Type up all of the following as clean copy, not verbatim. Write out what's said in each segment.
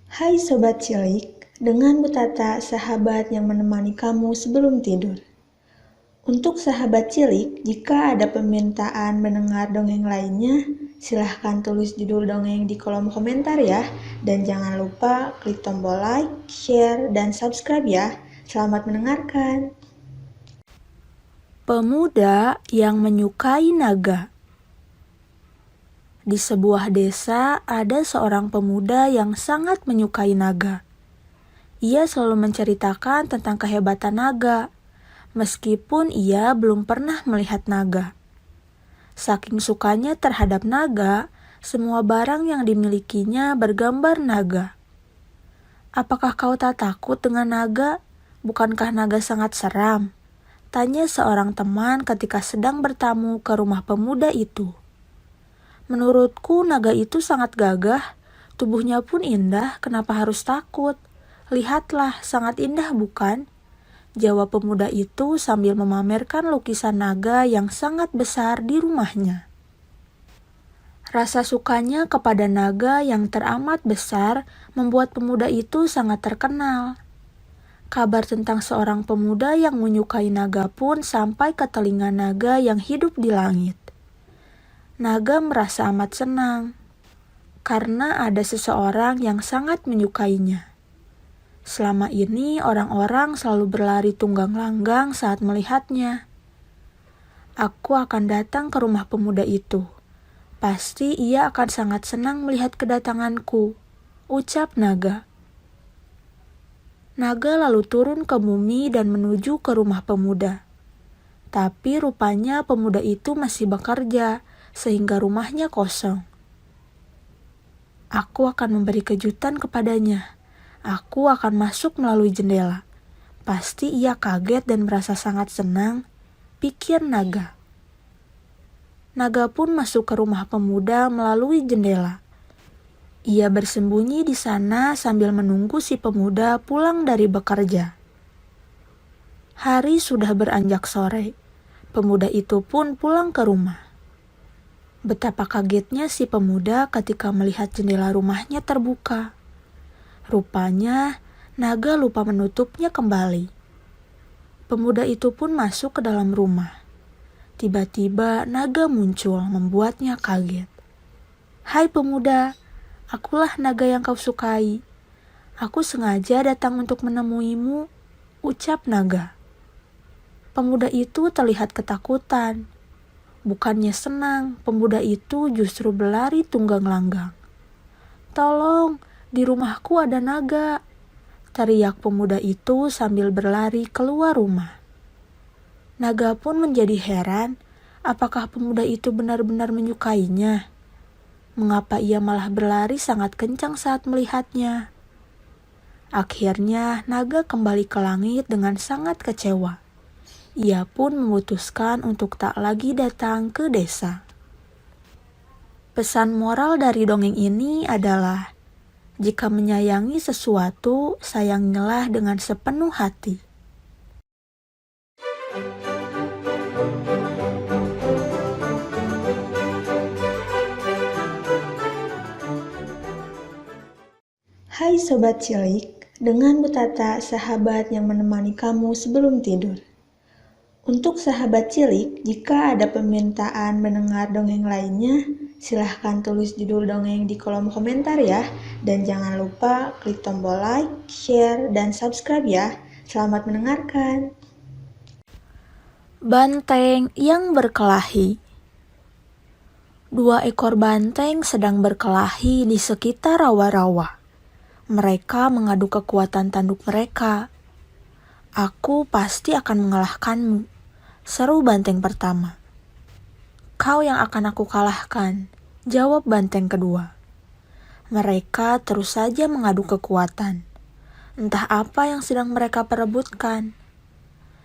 Hai Sobat Cilik, dengan Bu Tata, sahabat yang menemani kamu sebelum tidur. Untuk sahabat cilik, jika ada permintaan mendengar dongeng lainnya, silahkan tulis judul dongeng di kolom komentar ya. Dan jangan lupa klik tombol like, share, dan subscribe ya. Selamat mendengarkan. Pemuda yang menyukai naga. Di sebuah desa ada seorang pemuda yang sangat menyukai naga. Ia selalu menceritakan tentang kehebatan naga, meskipun ia belum pernah melihat naga. Saking sukanya terhadap naga, semua barang yang dimilikinya bergambar naga. Apakah kau tak takut dengan naga? Bukankah naga sangat seram? Tanya seorang teman ketika sedang bertamu ke rumah pemuda itu. Menurutku naga itu sangat gagah, tubuhnya pun indah, kenapa harus takut? Lihatlah, sangat indah bukan? Jawab pemuda itu sambil memamerkan lukisan naga yang sangat besar di rumahnya. Rasa sukanya kepada naga yang teramat besar membuat pemuda itu sangat terkenal. Kabar tentang seorang pemuda yang menyukai naga pun sampai ke telinga naga yang hidup di langit. Naga merasa amat senang, karena ada seseorang yang sangat menyukainya. Selama ini orang-orang selalu berlari tunggang-langgang saat melihatnya. Aku akan datang ke rumah pemuda itu. Pasti ia akan sangat senang melihat kedatanganku, ucap naga. Naga lalu turun ke bumi dan menuju ke rumah pemuda. Tapi rupanya pemuda itu masih bekerja, sehingga rumahnya kosong. Aku akan memberi kejutan kepadanya. Aku akan masuk melalui jendela. Pasti ia kaget dan merasa sangat senang, pikir naga. Naga pun masuk ke rumah pemuda melalui jendela. Ia bersembunyi di sana sambil menunggu si pemuda pulang dari bekerja. Hari sudah beranjak sore. Pemuda itu pun pulang ke rumah. Betapa kagetnya si pemuda ketika melihat jendela rumahnya terbuka. Rupanya, naga lupa menutupnya kembali. Pemuda itu pun masuk ke dalam rumah. Tiba-tiba naga muncul membuatnya kaget. Hai pemuda, akulah naga yang kau sukai. Aku sengaja datang untuk menemuimu, ucap naga. Pemuda itu terlihat ketakutan. Bukannya senang, pemuda itu justru berlari tunggang-langgang. Tolong, di rumahku ada naga, teriak pemuda itu sambil berlari keluar rumah. Naga pun menjadi heran, apakah pemuda itu benar-benar menyukainya? Mengapa ia malah berlari sangat kencang saat melihatnya? Akhirnya, naga kembali ke langit dengan sangat kecewa. Ia pun memutuskan untuk tak lagi datang ke desa. Pesan moral dari dongeng ini adalah, jika menyayangi sesuatu, sayangilah dengan sepenuh hati. Hai Sobat Cilik, dengan Bu Tata, sahabat yang menemani kamu sebelum tidur. Untuk sahabat cilik, jika ada permintaan mendengar dongeng lainnya, silahkan tulis judul dongeng di kolom komentar ya. Dan jangan lupa klik tombol like, share, dan subscribe ya. Selamat mendengarkan. Banteng yang berkelahi. 2 ekor banteng sedang berkelahi di sekitar rawa-rawa. Mereka mengadu kekuatan tanduk mereka. Aku pasti akan mengalahkanmu, seru banteng pertama. Kau yang akan aku kalahkan, jawab banteng kedua. Mereka terus saja mengadu kekuatan. Entah apa yang sedang mereka perebutkan.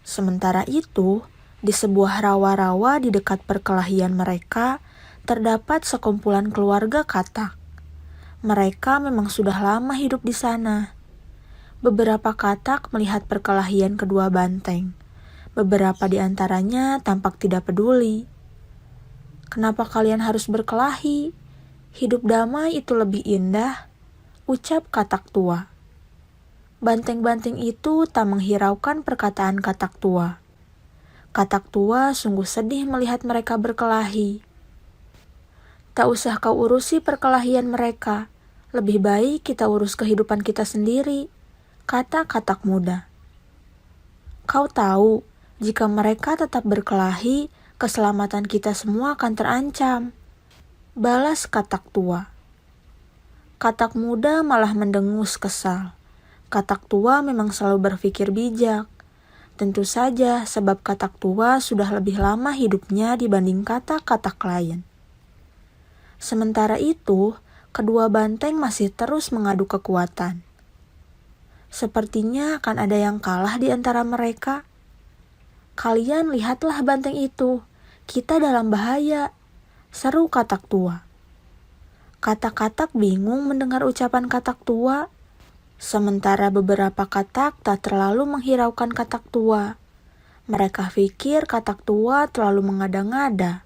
Sementara itu, di sebuah rawa-rawa di dekat perkelahian mereka, terdapat sekumpulan keluarga katak. Mereka memang sudah lama hidup di sana. Beberapa katak melihat perkelahian kedua banteng. Beberapa di antaranya tampak tidak peduli. Kenapa kalian harus berkelahi? Hidup damai itu lebih indah, ucap katak tua. Banteng-banteng itu tak menghiraukan perkataan katak tua. Katak tua sungguh sedih melihat mereka berkelahi. Tak usah kau urusi perkelahian mereka, lebih baik kita urus kehidupan kita sendiri, kata katak muda. Kau tahu, jika mereka tetap berkelahi, keselamatan kita semua akan terancam, balas katak tua. Katak muda malah mendengus kesal. Katak tua memang selalu berpikir bijak. Tentu saja sebab katak tua sudah lebih lama hidupnya dibanding katak-katak lain. Sementara itu, kedua banteng masih terus mengadu kekuatan. Sepertinya akan ada yang kalah di antara mereka. Kalian lihatlah banteng itu, kita dalam bahaya, seru katak tua. Katak-katak bingung mendengar ucapan katak tua, sementara beberapa katak tak terlalu menghiraukan katak tua. Mereka pikir katak tua terlalu mengada-ngada.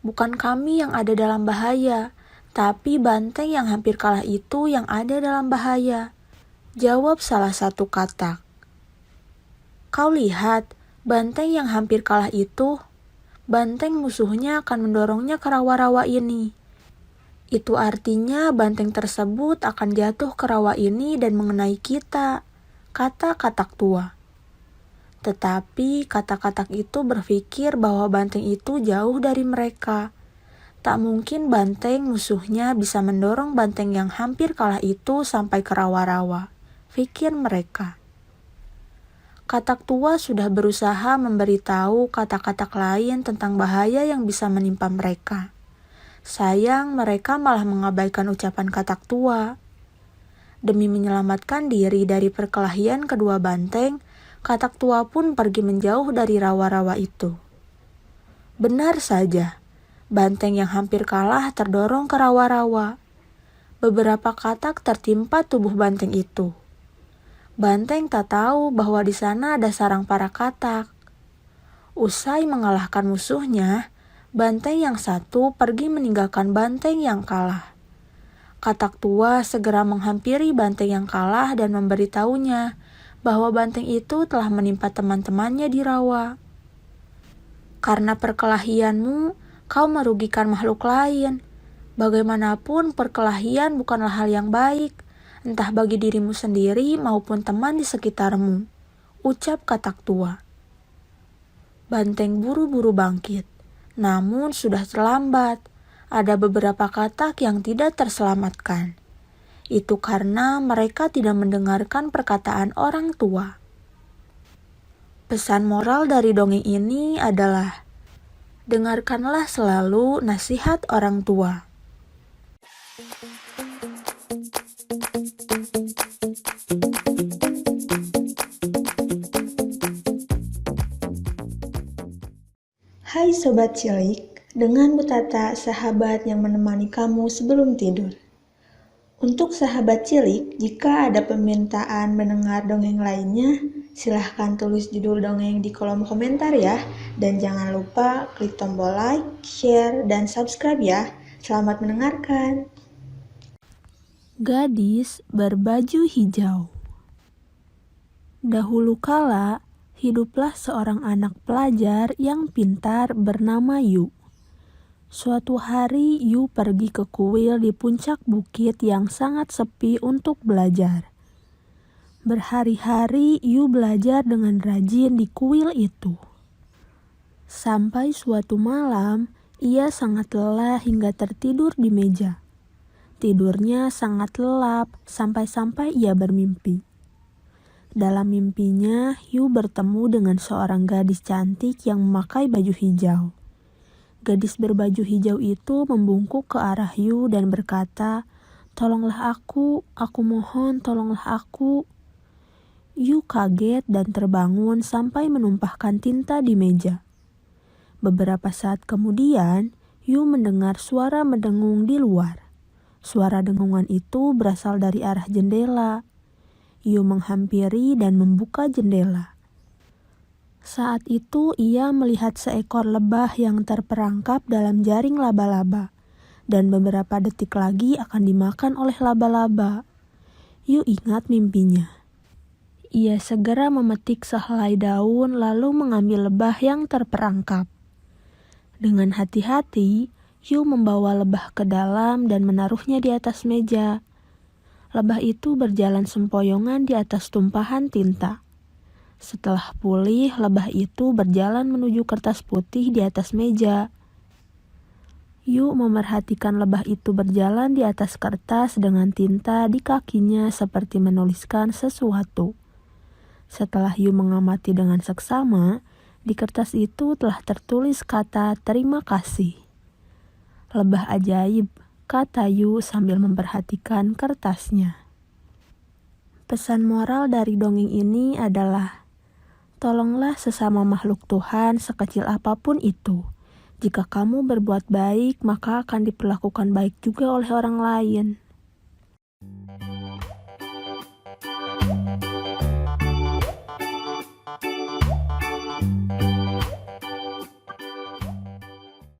Bukan kami yang ada dalam bahaya, tapi banteng yang hampir kalah itu yang ada dalam bahaya, jawab salah satu katak. Kau lihat, banteng yang hampir kalah itu, banteng musuhnya akan mendorongnya ke rawa-rawa ini. Itu artinya banteng tersebut akan jatuh ke rawa ini dan mengenai kita, kata katak tua. Tetapi kata-katak itu berpikir bahwa banteng itu jauh dari mereka. Tak mungkin banteng musuhnya bisa mendorong banteng yang hampir kalah itu sampai ke rawa-rawa, pikir mereka. Katak tua sudah berusaha memberitahu katak-katak lain tentang bahaya yang bisa menimpa mereka. Sayang, mereka malah mengabaikan ucapan katak tua. Demi menyelamatkan diri dari perkelahian kedua banteng, katak tua pun pergi menjauh dari rawa-rawa itu. Benar saja, banteng yang hampir kalah terdorong ke rawa-rawa. Beberapa katak tertimpa tubuh banteng itu. Banteng tak tahu bahwa di sana ada sarang para katak. Usai mengalahkan musuhnya, banteng yang satu pergi meninggalkan banteng yang kalah. Katak tua segera menghampiri banteng yang kalah dan memberitahunya bahwa banteng itu telah menimpa teman-temannya di rawa. Karena perkelahianmu, kau merugikan makhluk lain. Bagaimanapun perkelahian bukanlah hal yang baik, entah bagi dirimu sendiri maupun teman di sekitarmu, ucap katak tua. Banteng buru-buru bangkit, namun sudah terlambat. Ada beberapa katak yang tidak terselamatkan. Itu karena mereka tidak mendengarkan perkataan orang tua. Pesan moral dari dongeng ini adalah, dengarkanlah selalu nasihat orang tua. Hai Sobat Cilik, dengan Bu Tata, sahabat yang menemani kamu sebelum tidur. Untuk sahabat cilik, jika ada permintaan mendengar dongeng lainnya, silahkan tulis judul dongeng di kolom komentar ya. Dan jangan lupa klik tombol like, share, dan subscribe ya. Selamat mendengarkan. Gadis berbaju hijau. Dahulu kala, hiduplah seorang anak pelajar yang pintar bernama Yu. Suatu hari, Yu pergi ke kuil di puncak bukit yang sangat sepi untuk belajar. Berhari-hari, Yu belajar dengan rajin di kuil itu. Sampai suatu malam, ia sangat lelah hingga tertidur di meja. Tidurnya sangat lelap sampai-sampai ia bermimpi. Dalam mimpinya, Yu bertemu dengan seorang gadis cantik yang memakai baju hijau. Gadis berbaju hijau itu membungkuk ke arah Yu dan berkata, "Tolonglah aku mohon tolonglah aku." Yu kaget dan terbangun sampai menumpahkan tinta di meja. Beberapa saat kemudian, Yu mendengar suara mendengung di luar. Suara dengungan itu berasal dari arah jendela. Yu menghampiri dan membuka jendela. Saat itu ia melihat seekor lebah yang terperangkap dalam jaring laba-laba. dan beberapa detik lagi akan dimakan oleh laba-laba. Yu ingat mimpinya. Ia segera memetik sehelai daun lalu mengambil lebah yang terperangkap. Dengan hati-hati, Yu membawa lebah ke dalam dan menaruhnya di atas meja. Lebah itu berjalan sempoyongan di atas tumpahan tinta. Setelah pulih, lebah itu berjalan menuju kertas putih di atas meja. Yu memerhatikan lebah itu berjalan di atas kertas dengan tinta di kakinya seperti menuliskan sesuatu. Setelah Yu mengamati dengan seksama, di kertas itu telah tertulis kata terima kasih. Lebah ajaib, kata Yu sambil memperhatikan kertasnya. Pesan moral dari dongeng ini adalah, tolonglah sesama makhluk Tuhan sekecil apapun itu. Jika kamu berbuat baik, maka akan diperlakukan baik juga oleh orang lain.